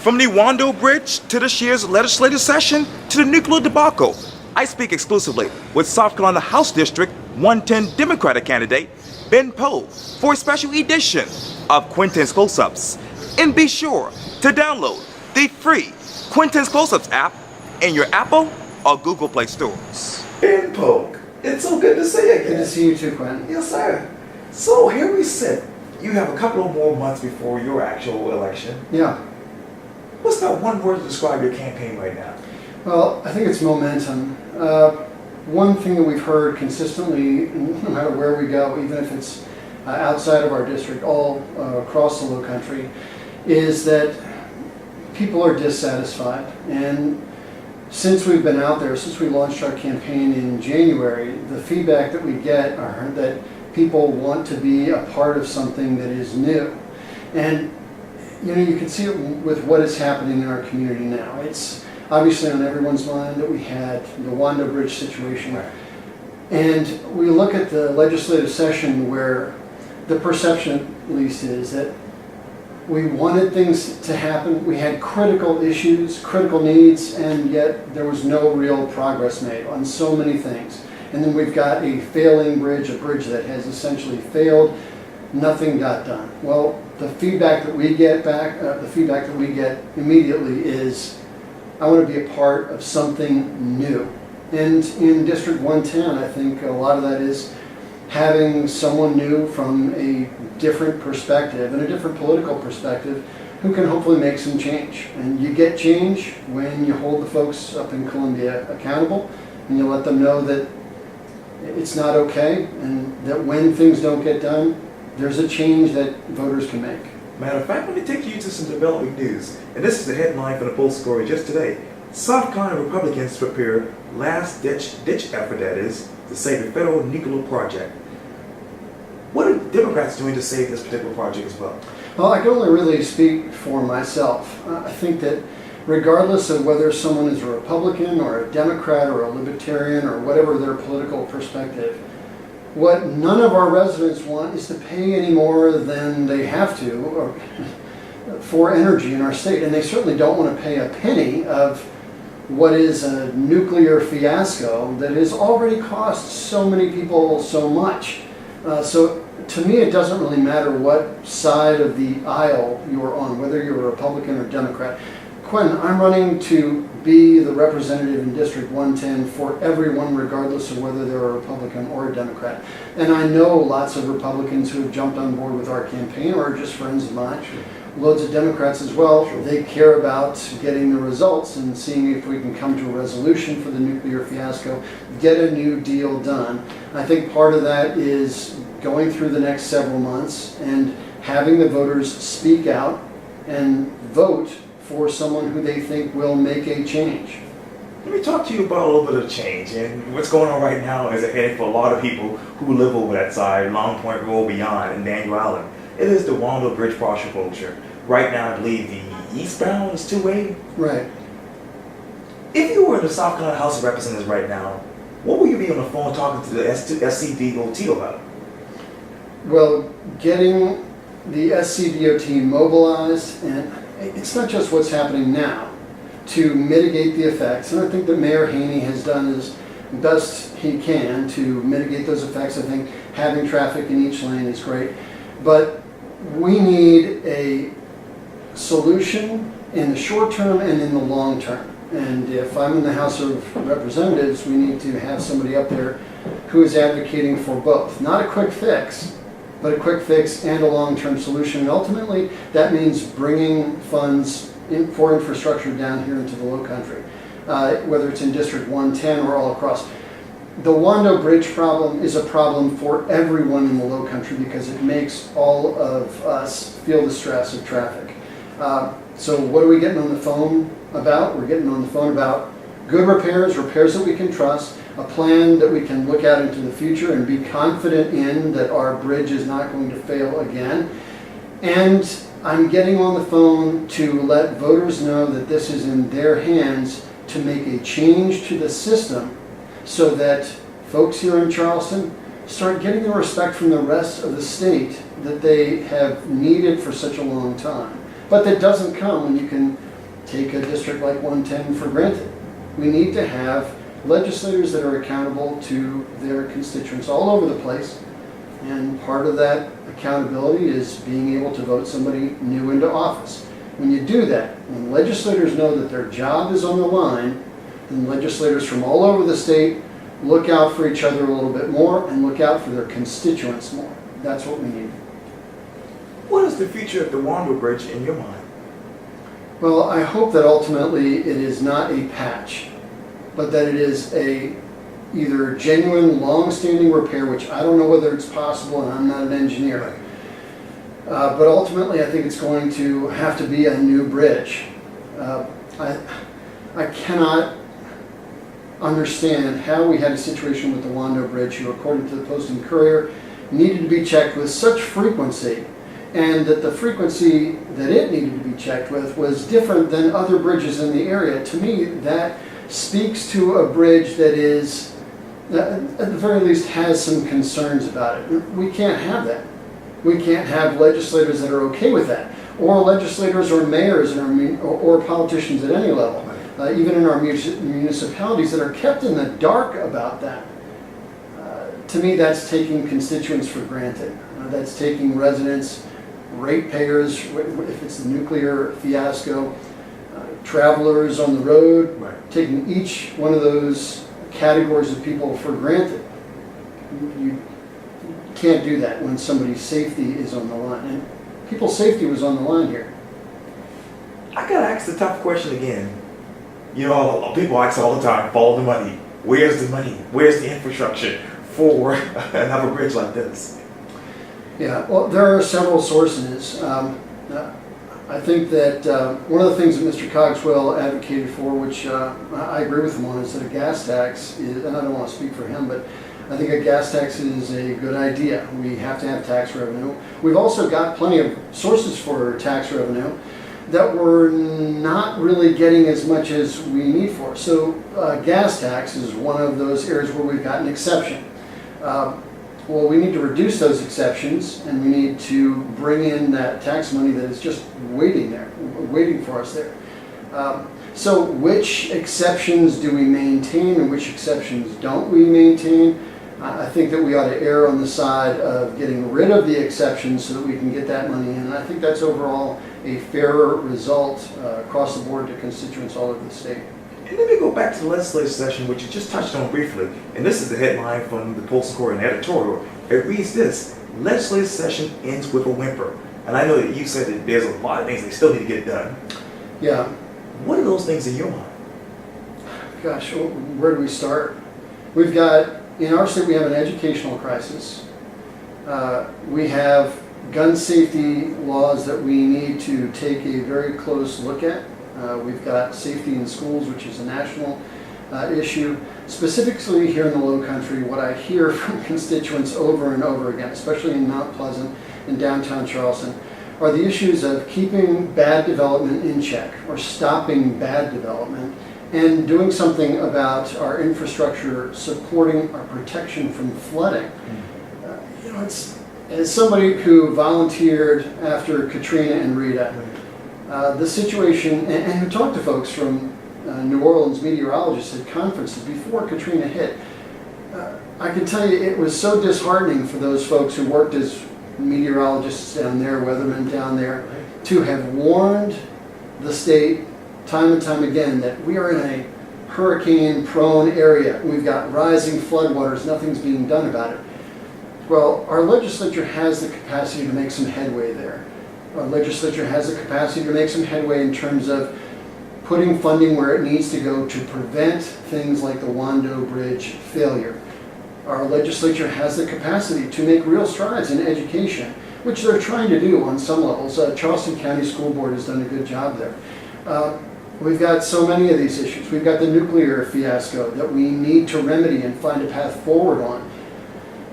From the Wando Bridge to this year's legislative session to the nuclear debacle, I speak exclusively with South Carolina House District 110 Democratic candidate Ben Pogue for a special edition of Quintin's Close-Ups. And be sure to download the free Quintin's Close-Ups app in your Apple or Google Play stores. Ben Pogue, it's so good to see you again. Good to see you too, Quintin. Yes, sir. So here we sit. You have a couple of more months before your actual election. Yeah. What's that one word to describe your campaign right now? Well, I think it's momentum. One thing that we've heard consistently, no matter where we go, even if it's outside of our district, all across the Low Country, is that people are dissatisfied. And since we've been out there, since we launched our campaign in January, the feedback that we get are that people want to be a part of something that is new. And you can see it with what is happening in our community now. It's obviously on everyone's mind that we had the Wando Bridge situation. Right. And we look at the legislative session where the perception, at least, is that we wanted things to happen. We had critical issues, critical needs, and yet there was no real progress made on so many things. And then we've got a failing bridge, a bridge that has essentially failed. Nothing got done. Well, the feedback that we get back, immediately is, I want to be a part of something new. And in District 110, I think a lot of that is having someone new from a different perspective and a different political perspective who can hopefully make some change. And you get change when you hold the folks up in Columbia accountable and you let them know that it's not okay and that when things don't get done, there's a change that voters can make. Matter of fact, let me take you to some developing news. And this is the headline for the Post story just today. South Carolina Republicans prepare last-ditch effort, that is, to save the federal nuclear project. What are Democrats doing to save this particular project as well? Well, I can only really speak for myself. I think that regardless of whether someone is a Republican or a Democrat or a Libertarian or whatever their political perspective, what none of our residents want is to pay any more than they have to for energy in our state. And they certainly don't want to pay a penny of what is a nuclear fiasco that has already cost so many people so much. So to me, it doesn't really matter what side of the aisle you're on, whether you're a Republican or Democrat. Quintin, I'm running to be the representative in District 110 for everyone, regardless of whether they're a Republican or a Democrat. And I know lots of Republicans who have jumped on board with our campaign or are just friends of mine. Sure. Loads of Democrats as well. Sure. They care about getting the results and seeing if we can come to a resolution for the nuclear fiasco, get a new deal done. I think part of that is going through the next several months and having the voters speak out and vote for someone who they think will make a change. Let me talk to you about a little bit of change. And what's going on right now is a headache for a lot of people who live over that side, Long Point Road beyond, and Daniel Island. It is the Wando Bridge partial closure. Right now, I believe the eastbound is two-way. Right. If you were in the South Carolina House of Representatives right now, what would you be on the phone talking to the SCDOT about? Well, getting the SCDOT mobilized, and it's not just what's happening now, to mitigate the effects. And I think that Mayor Haney has done as best he can to mitigate those effects. I think having traffic in each lane is great. But we need a solution in the short term and in the long term. And if I'm in the House of Representatives, we need to have somebody up there who is advocating for both. Not a quick fix, but a quick fix and a long-term solution. And ultimately, that means bringing funds for infrastructure down here into the Low Country, whether it's in District 110 or all across. The Wando Bridge problem is a problem for everyone in the Low Country because it makes all of us feel the stress of traffic. So what are we getting on the phone about? We're getting on the phone about good repairs that we can trust, a plan that we can look out into the future and be confident in that our bridge is not going to fail again. And I'm getting on the phone to let voters know that this is in their hands to make a change to the system so that folks here in Charleston start getting the respect from the rest of the state that they have needed for such a long time. But that doesn't come when you can take a district like 110 for granted. We need to have legislators that are accountable to their constituents all over the place. And part of that accountability is being able to vote somebody new into office. When you do that, when legislators know that their job is on the line, then legislators from all over the state look out for each other a little bit more and look out for their constituents more. That's what we need. What is the future of the Wando Bridge in your mind? Well, I hope that ultimately it is not a patch, but that it is a either genuine, long-standing repair, which I don't know whether it's possible, and I'm not an engineer. But ultimately, I think it's going to have to be a new bridge. I cannot understand how we had a situation with the Wando Bridge, who, according to the Post and Courier, needed to be checked with such frequency, and that the frequency that it needed to be checked with was different than other bridges in the area. To me, that speaks to a bridge that is, at the very least, has some concerns about it. We can't have that. We can't have legislators that are okay with that, or legislators or mayors or politicians at any level, even in our municipalities, that are kept in the dark about that. To me, that's taking constituents for granted. That's taking residents, ratepayers, if it's the nuclear fiasco, travelers on the road, taking each one of those categories of people for granted. You can't do that when somebody's safety is on the line. And people's safety was on the line here. I gotta ask the tough question again. You know, people ask all the time, follow the money. Where's the money? Where's the infrastructure for another bridge like this? Yeah, well, there are several sources. I think that one of the things that Mr. Cogswell advocated for, which I agree with him on, is that a gas tax is, and I don't want to speak for him, but I think a gas tax is a good idea. We have to have tax revenue. We've also got plenty of sources for tax revenue that we're not really getting as much as we need for. So gas tax is one of those areas where we've got an exception. Well, we need to reduce those exceptions, and we need to bring in that tax money that is just waiting there, waiting for us there. So which exceptions do we maintain and which exceptions don't we maintain? I think that we ought to err on the side of getting rid of the exceptions so that we can get that money in. And I think that's overall a fairer result across the board to constituents all over the state. And let me go back to the legislative session, which you just touched on briefly. And this is the headline from the Post and Courier editorial. It reads this: legislative session ends with a whimper. And I know that you said that there's a lot of things that still need to get done. Yeah. What are those things in your mind? Gosh, where do we start? We've got, in our state, we have an educational crisis. We have gun safety laws that we need to take a very close look at. We've got safety in schools, which is a national issue. Specifically here in the Low Country, what I hear from constituents over and over again, especially in Mount Pleasant and downtown Charleston, are the issues of keeping bad development in check, or stopping bad development, and doing something about our infrastructure supporting our protection from flooding. You know, it's, as somebody who volunteered after Katrina and Rita, the situation, and who talked to folks from New Orleans meteorologists at conferences before Katrina hit, I can tell you it was so disheartening for those folks who worked as meteorologists down there, weathermen down there, to have warned the state time and time again that we are in a hurricane-prone area. We've got rising floodwaters, nothing's being done about it. Well, our legislature has the capacity to make some headway there. Our legislature has the capacity to make some headway in terms of putting funding where it needs to go to prevent things like the Wando Bridge failure. Our legislature has the capacity to make real strides in education, which they're trying to do on some levels. Charleston County School Board has done a good job there. We've got so many of these issues. We've got the nuclear fiasco that we need to remedy and find a path forward on.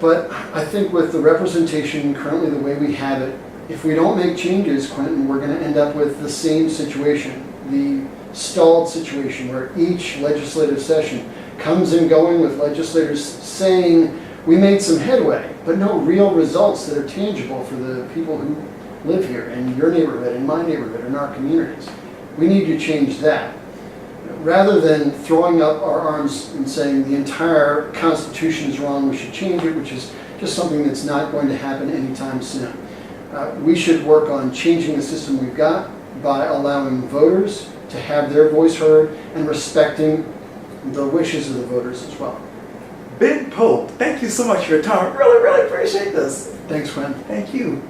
But I think with the representation currently the way we have it, if we don't make changes, Quintin, we're going to end up with the same situation, the stalled situation where each legislative session comes and going with legislators saying we made some headway, but no real results that are tangible for the people who live here in your neighborhood, in my neighborhood, in our communities. We need to change that. Rather than throwing up our arms and saying the entire Constitution is wrong, we should change it, which is just something that's not going to happen anytime soon. We should work on changing the system we've got by allowing voters to have their voice heard and respecting the wishes of the voters as well. Ben Pogue, thank you so much for your time. I really, really appreciate this. Thanks, Quinn. Thank you.